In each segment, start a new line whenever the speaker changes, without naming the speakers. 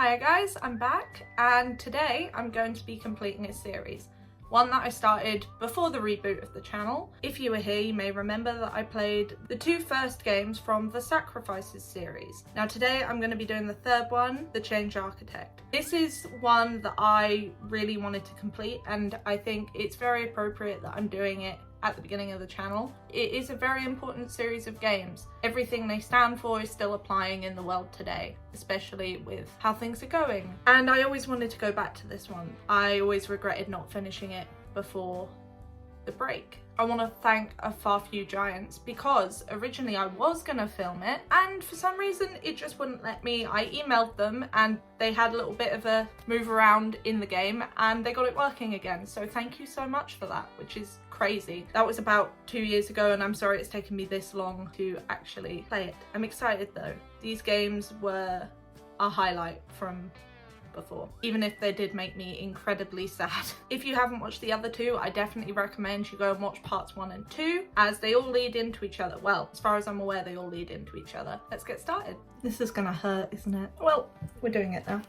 Hi guys, I'm back and today I'm going to be completing a series. One that I started before the reboot of the channel. If you were here, you may remember that I played the two first games from the Sacrifices series. Now today I'm going to be doing the third one, the Change Architect. This is one that I really wanted to complete and I think it's very appropriate that I'm doing it at the beginning of the channel. It is a very important series of games. Everything they stand for is still applying in the world today, especially with how things are going. And I always wanted to go back to this one. I always regretted not finishing it before the break. I want to thank A Far Few Giants because originally I was going to film it and for some reason it just wouldn't let me. I emailed them and they had a little bit of a move around in the game and they got it working again. So thank you so much for that, which is crazy. That was about 2 years ago and I'm sorry it's taken me this long to actually play it. I'm excited though. These games were a highlight from before, even if they did make me incredibly sad. If you haven't watched the other two, I definitely recommend you go and watch parts 1 and 2 as they all lead into each other. Well, as far as I'm aware, they all lead into each other. Let's get started. This is gonna hurt, isn't it? Well, we're doing it now.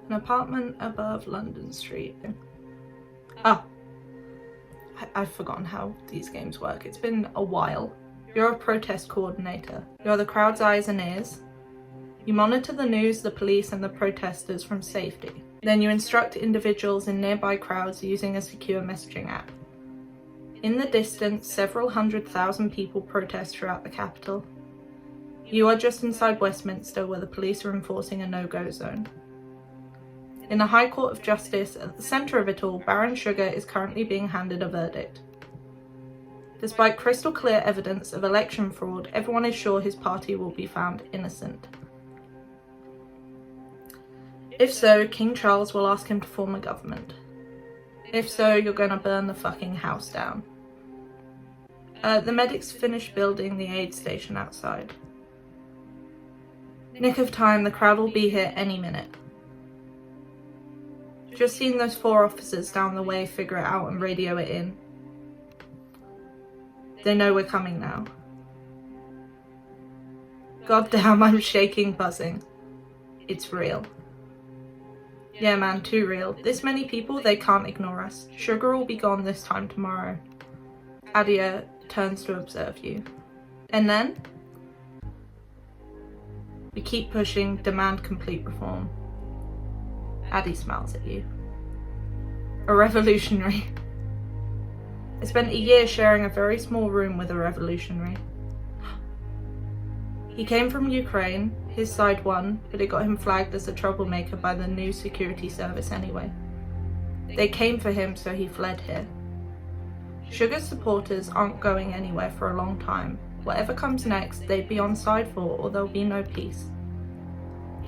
An apartment above London Street. Ah, I've forgotten how these games work. It's been a while. You're a protest coordinator. You're the crowd's eyes and ears. You monitor the news, the police and the protesters from safety. Then you instruct individuals in nearby crowds using a secure messaging app. In the distance, several 100,000 people protest throughout the capital. You are just inside Westminster where the police are enforcing a no-go zone. In the High Court of Justice, at the centre of it all, Baron Sugar is currently being handed a verdict. Despite crystal clear evidence of election fraud, everyone is sure his party will be found innocent. If so, King Charles will ask him to form a government. If so, you're gonna burn the fucking house down. The medics finished building the aid station outside. Nick of time, the crowd will be here any minute. Just seen those 4 officers down the way figure it out and radio it in. They know we're coming now. God damn, I'm shaking, buzzing. It's real. Yeah man, too real. This many people, they can't ignore us. Sugar will be gone this time tomorrow. Adia turns to observe you. And then? We keep pushing, demand complete reform. Addie smiles at you. A revolutionary. I spent a year sharing a very small room with a revolutionary. He came from Ukraine, his side won, but it got him flagged as a troublemaker by the new security service anyway. They came for him, so he fled here. Sugar's supporters aren't going anywhere for a long time. Whatever comes next, they'd be on side 4 or there'll be no peace.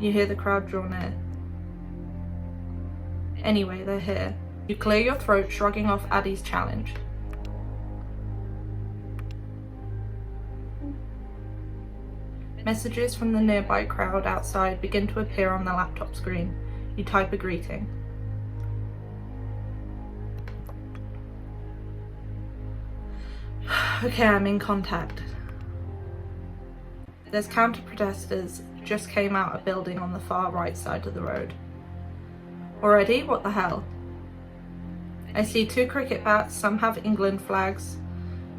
You hear the crowd draw near. Anyway, they're here. You clear your throat, shrugging off Addie's challenge. Messages from the nearby crowd outside begin to appear on the laptop screen. You type a greeting. Okay, I'm in contact. There's counter-protesters just came out a building on the far right side of the road. Already? What the hell? I see 2 cricket bats, some have England flags,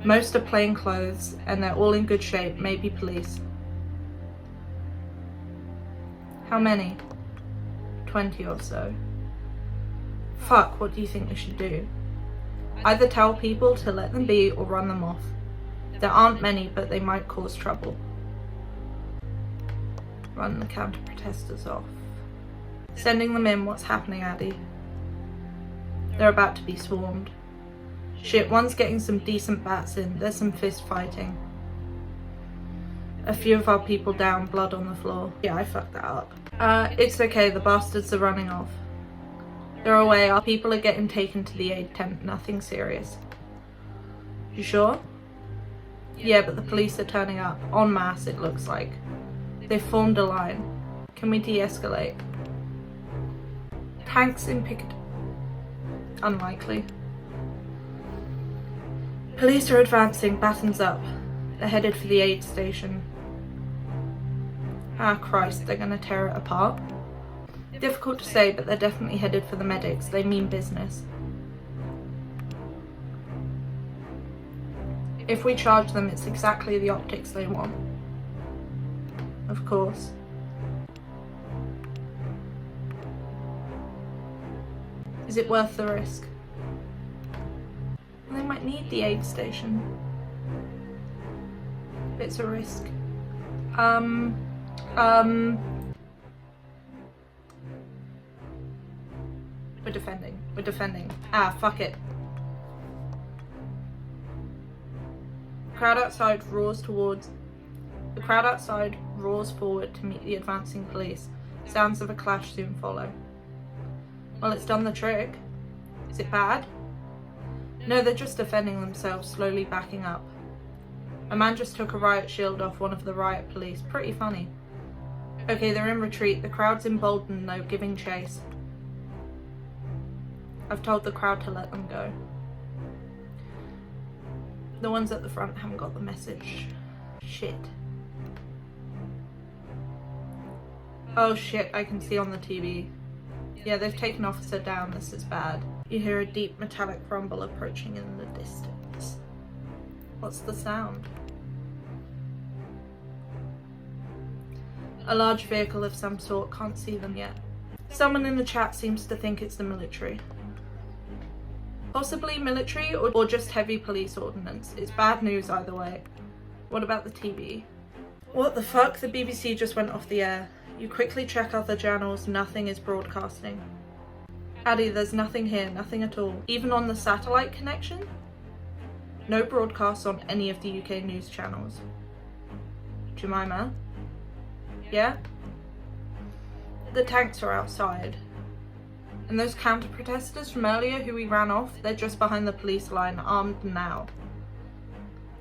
most are plain clothes, and they're all in good shape, maybe police. How many? 20 or so. Fuck, what do you think we should do? Either tell people to let them be or run them off. There aren't many, but they might cause trouble. Run the counter-protesters off. Sending them in, what's happening, Addie? They're about to be swarmed. Shit, one's getting some decent bats in, there's some fist fighting. A few of our people down, blood on the floor. Yeah, I fucked that up. It's okay, the bastards are running off. They're away, our people are getting taken to the aid tent, nothing serious. You sure? Yeah, but the police are turning up, en masse it looks like. They've formed a line. Can we de-escalate? Tanks in Piccadilly. Unlikely. Police are advancing, batons up. They're headed for the aid station. Ah, Christ, they're gonna tear it apart. Difficult to say, but they're definitely headed for the medics. They mean business. If we charge them, it's exactly the optics they want. Of course. Is it worth the risk? They might need the aid station. It's a risk. We're defending. Ah, fuck it. The crowd outside roars forward to meet the advancing police. Sounds of a clash soon follow. Well, it's done the trick. Is it bad? No, they're just defending themselves, slowly backing up. A man just took a riot shield off one of the riot police. Pretty funny. Okay, they're in retreat. The crowd's emboldened though, giving chase. I've told the crowd to let them go. The ones at the front haven't got the message. Shit. Oh shit, I can see on the TV. Yeah, they've taken Officer down. This is bad. You hear a deep metallic rumble approaching in the distance. What's the sound? A large vehicle of some sort. Can't see them yet. Someone in the chat seems to think it's the military. Possibly military or just heavy police ordnance. It's bad news either way. What about the TV? What the fuck? The BBC just went off the air. You quickly check other channels, nothing is broadcasting. Addy, there's nothing here, nothing at all. Even on the satellite connection? No broadcasts on any of the UK news channels. Jemima? Yeah? The tanks are outside. And those counter-protesters from earlier who we ran off, they're just behind the police line, armed now.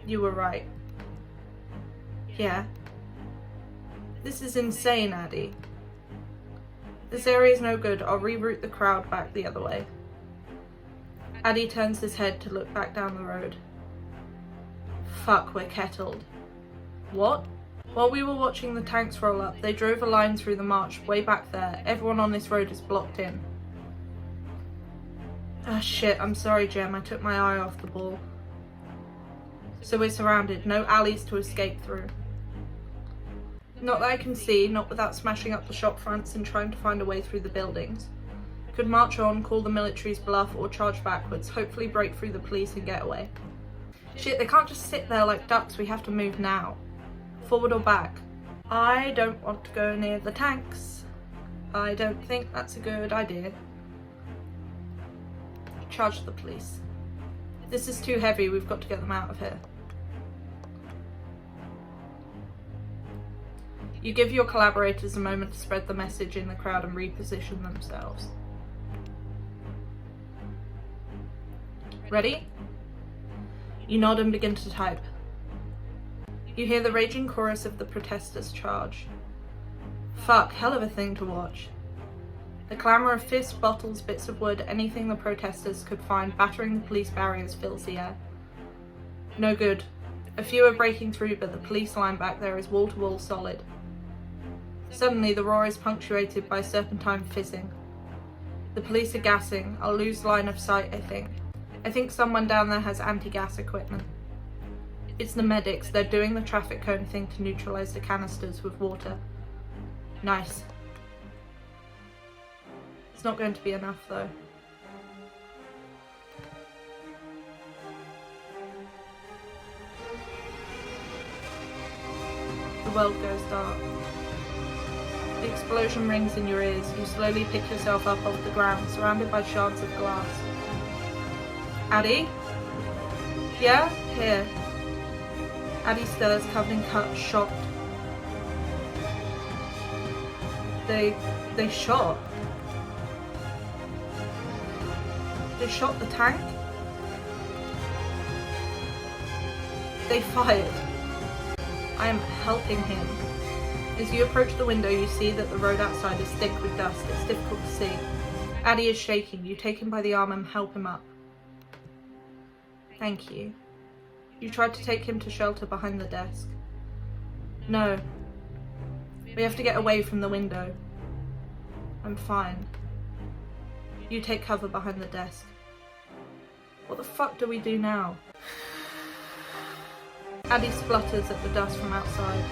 You were right. Yeah. This is insane, Addy. This area's no good. I'll reroute the crowd back the other way. Addy turns his head to look back down the road. Fuck, we're kettled. What? While we were watching the tanks roll up, they drove a line through the march way back there. Everyone on this road is blocked in. Ah shit, I'm sorry Jem, I took my eye off the ball. So we're surrounded, no alleys to escape through. Not that I can see, not without smashing up the shop fronts and trying to find a way through the buildings. Could march on, call the military's bluff, or charge backwards, hopefully break through the police and get away. Shit, they can't just sit there like ducks, we have to move now. Forward or back? I don't want to go near the tanks. I don't think that's a good idea. Charge the police. This is too heavy, we've got to get them out of here. You give your collaborators a moment to spread the message in the crowd and reposition themselves. Ready? You nod and begin to type. You hear the raging chorus of the protesters charge. Fuck, hell of a thing to watch. The clamour of fists, bottles, bits of wood, anything the protesters could find battering the police barriers fills the air. No good. A few are breaking through, but the police line back there is wall-to-wall solid. Suddenly, the roar is punctuated by serpentine fizzing. The police are gassing. I'll lose line of sight, I think. I think someone down there has anti-gas equipment. It's the medics. They're doing the traffic cone thing to neutralise the canisters with water. Nice. It's not going to be enough, though. The world goes dark. The explosion rings in your ears. You slowly pick yourself up off the ground, surrounded by shards of glass. Addy? Yeah? Here. Addy stirs, covered in cuts, shocked. They shot. They shot the tank? They fired. I am helping him. As you approach the window, you see that the road outside is thick with dust. It's difficult to see. Addy is shaking. You take him by the arm and help him up. Thank you. You tried to take him to shelter behind the desk. No. We have to get away from the window. I'm fine. You take cover behind the desk. What the fuck do we do now? Addie splutters at the dust from outside.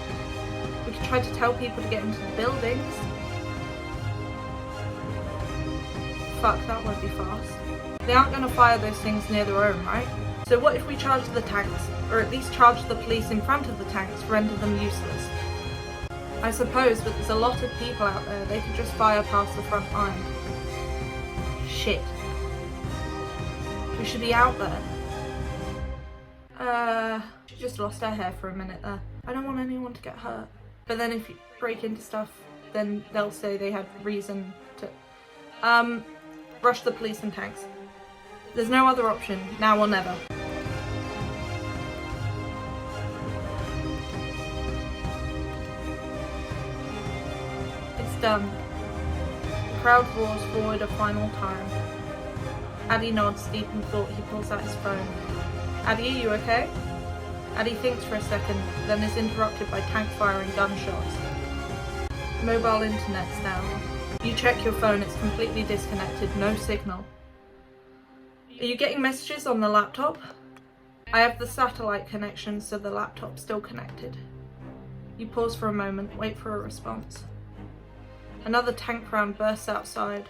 We could try to tell people to get into the buildings. Fuck, that won't be fast. They aren't going to fire those things near their own, right? So what if we charge the tanks, or at least charge the police in front of the tanks, render them useless? I suppose, but there's a lot of people out there, they could just fire past the front line. Shit. We should be out there. She just lost her hair for a minute there. I don't want anyone to get hurt. But then if you break into stuff, then they'll say they had reason to... rush the police and tanks. There's no other option, now or never. It's done. The crowd roars forward a final time. Addie nods, deep in thought. He pulls out his phone. Addie, are you okay? Addie thinks for a second, then is interrupted by tank fire and gunshots. Mobile internet's down. You check your phone, it's completely disconnected, no signal. Are you getting messages on the laptop? I have the satellite connection, so the laptop's still connected. You pause for a moment, wait for a response. Another tank round bursts outside.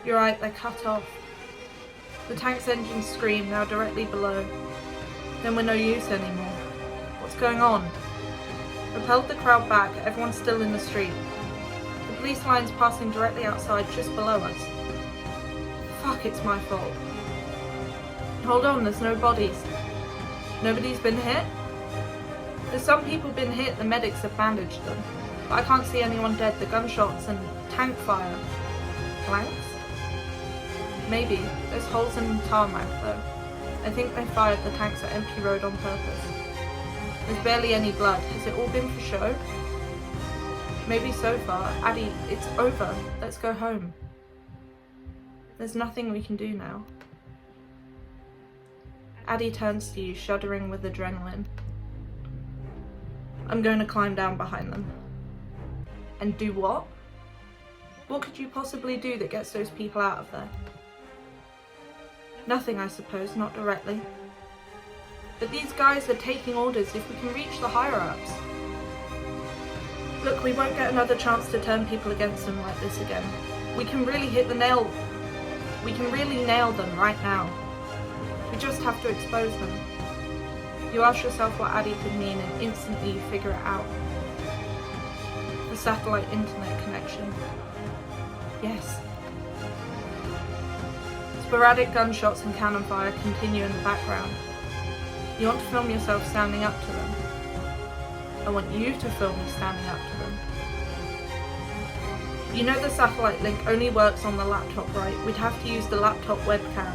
You're right, they're cut off. The tank's engines scream, now directly below. Then we're no use anymore. What's going on? Repelled the crowd back, everyone's still in the street. The police line's passing directly outside, just below us. Fuck, it's my fault. Hold on, there's no bodies. Nobody's been hit? There's some people been hit, the medics have bandaged them. But I can't see anyone dead, the gunshots and tank fire. Blanks? Maybe. There's holes in the tarmac though. I think they fired the tanks at empty road on purpose. There's barely any blood. Has it all been for show? Maybe so far. Addie, it's over. Let's go home. There's nothing we can do now. Addie turns to you, shuddering with adrenaline. I'm going to climb down behind them. And do what? What could you possibly do that gets those people out of there? Nothing, I suppose, not directly. But these guys are taking orders if we can reach the higher-ups. Look, we won't get another chance to turn people against them like this again. We can really nail them right now. We just have to expose them. You ask yourself what Addie could mean and instantly you figure it out. The satellite internet connection. Yes. Sporadic gunshots and cannon fire continue in the background. You want to film yourself standing up to them. I want you to film me standing up to them. You know the satellite link only works on the laptop, right? We'd have to use the laptop webcam.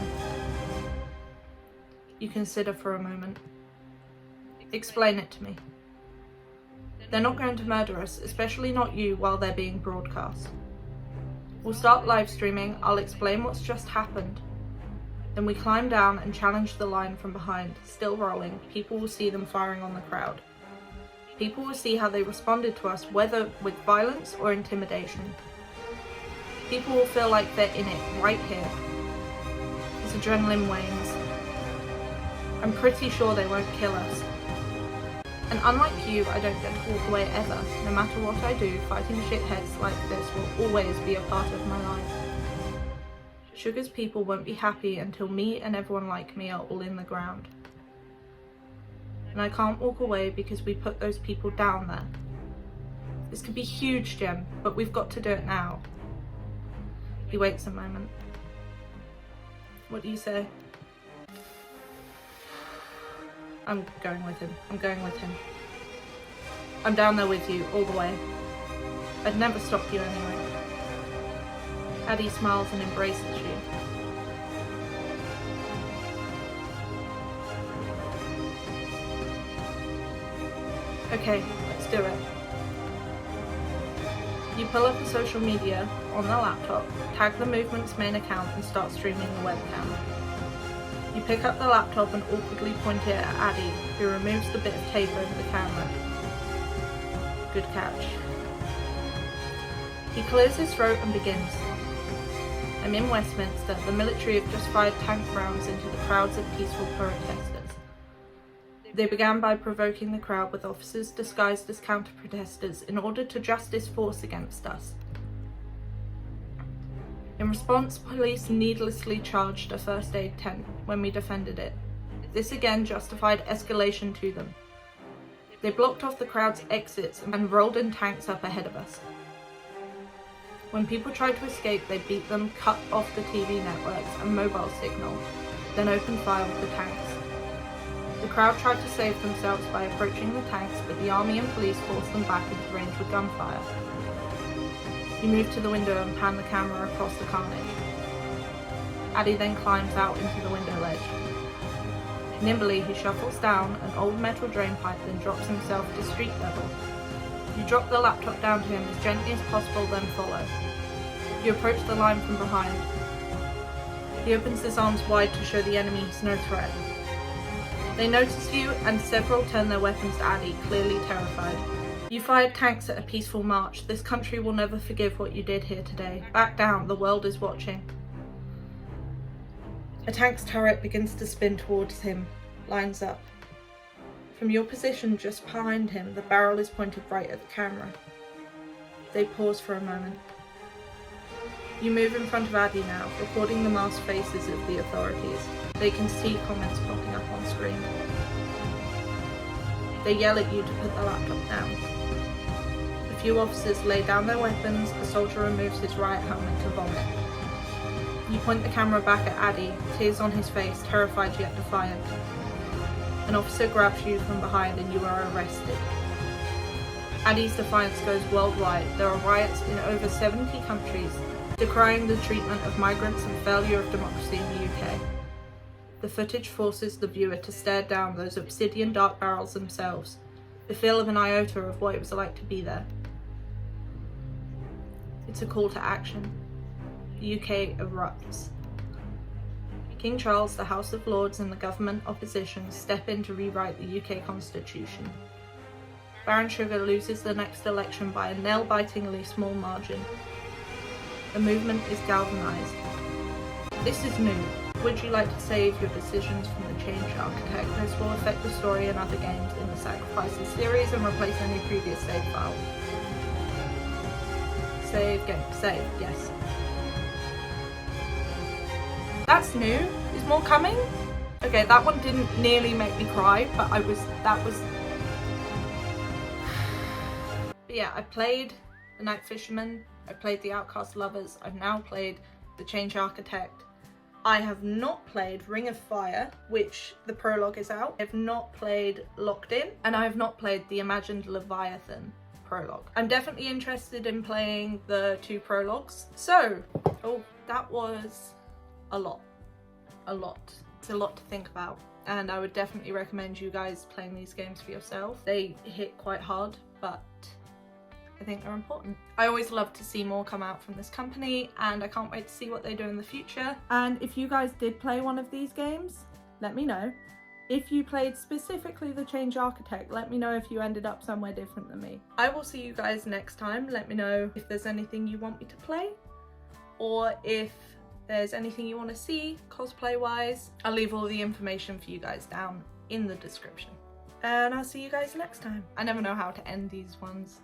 You consider for a moment. Explain it to me. They're not going to murder us, especially not you, while they're being broadcast. We'll start live streaming, I'll explain what's just happened. Then we climb down and challenge the line from behind, still rolling. People will see them firing on the crowd. People will see how they responded to us, whether with violence or intimidation. People will feel like they're in it, right here. As adrenaline wanes. I'm pretty sure they won't kill us. And unlike you, I don't get to walk away ever. No matter what I do, fighting shitheads like this will always be a part of my life. Sugar's people won't be happy until me and everyone like me are all in the ground. And I can't walk away because we put those people down there. This could be huge, Jem, but we've got to do it now. He waits a moment. What do you say? I'm going with him. I'm going with him. I'm down there with you, all the way. I'd never stop you anyway. Addie smiles and embraces you. Okay, let's do it. You pull up a social media on the laptop, tag the movement's main account and start streaming the webcam. You pick up the laptop and awkwardly point it at Addie, who removes the bit of tape over the camera. Good catch. He clears his throat and begins. I'm in Westminster. The military have just fired tank rounds into the crowds of peaceful protesters. They began by provoking the crowd with officers disguised as counter-protesters in order to justice force against us. In response, police needlessly charged a first aid tent when we defended it. This again justified escalation to them. They blocked off the crowd's exits and rolled in tanks up ahead of us. When people tried to escape, they beat them, cut off the TV networks and mobile signal, then opened fire with the tanks. The crowd tried to save themselves by approaching the tanks, but the army and police forced them back into range with gunfire. He moved to the window and panned the camera across the carnage. Addy then climbs out into the window ledge. Nimbly, he shuffles down an old metal drain pipe, then drops himself to street level. You drop the laptop down to him as gently as possible, then follow. You approach the line from behind. He opens his arms wide to show the enemy he's no threat. They notice you, and several turn their weapons to Addy, clearly terrified. You fired tanks at a peaceful march. This country will never forgive what you did here today. Back down, the world is watching. A tank's turret begins to spin towards him, lines up. From your position just behind him, the barrel is pointed right at the camera. They pause for a moment. You move in front of Addy now, recording the masked faces of the authorities. They can see comments popping up on screen. They yell at you to put the laptop down. A few officers lay down their weapons. A soldier removes his riot helmet to vomit. You point the camera back at Addy, tears on his face, terrified yet defiant. An officer grabs you from behind and you are arrested. Addy's defiance goes worldwide. There are riots in over 70 countries, decrying the treatment of migrants and failure of democracy in the UK. The footage forces the viewer to stare down those obsidian dark barrels themselves, the feel of an iota of what it was like to be there. It's a call to action. The UK erupts. King Charles, the House of Lords and the government opposition step in to rewrite the UK constitution. Baron Sugar loses the next election by a nail-bitingly small margin. The movement is galvanised. This is new. Would you like to save your decisions from the Change Architect? This will affect the story and other games in the Sacrifices series and replace any previous save file. Save game. Save. Yes. That's new. Is more coming? Okay, that one didn't nearly make me cry, but But yeah, I played The Night Fisherman, I played The Outcast Lovers, I've now played The Change Architect. I have not played Ring of Fire, which the prologue is out. I have not played Locked In, and I have not played The Imagined Leviathan prologue. I'm definitely interested in playing the 2 prologues. So, that was a lot. It's a lot to think about, and I would definitely recommend you guys playing these games for yourself. They hit quite hard, but I think they're important. I always love to see more come out from this company, and I can't wait to see what they do in the future. And if you guys did play one of these games, let me know. If you played specifically The Change Architect, let me know if you ended up somewhere different than me. I will see you guys next time. Let me know if there's anything you want me to play, or if there's anything you want to see cosplay wise. I'll leave all the information for you guys down in the description. And I'll see you guys next time. I never know how to end these ones.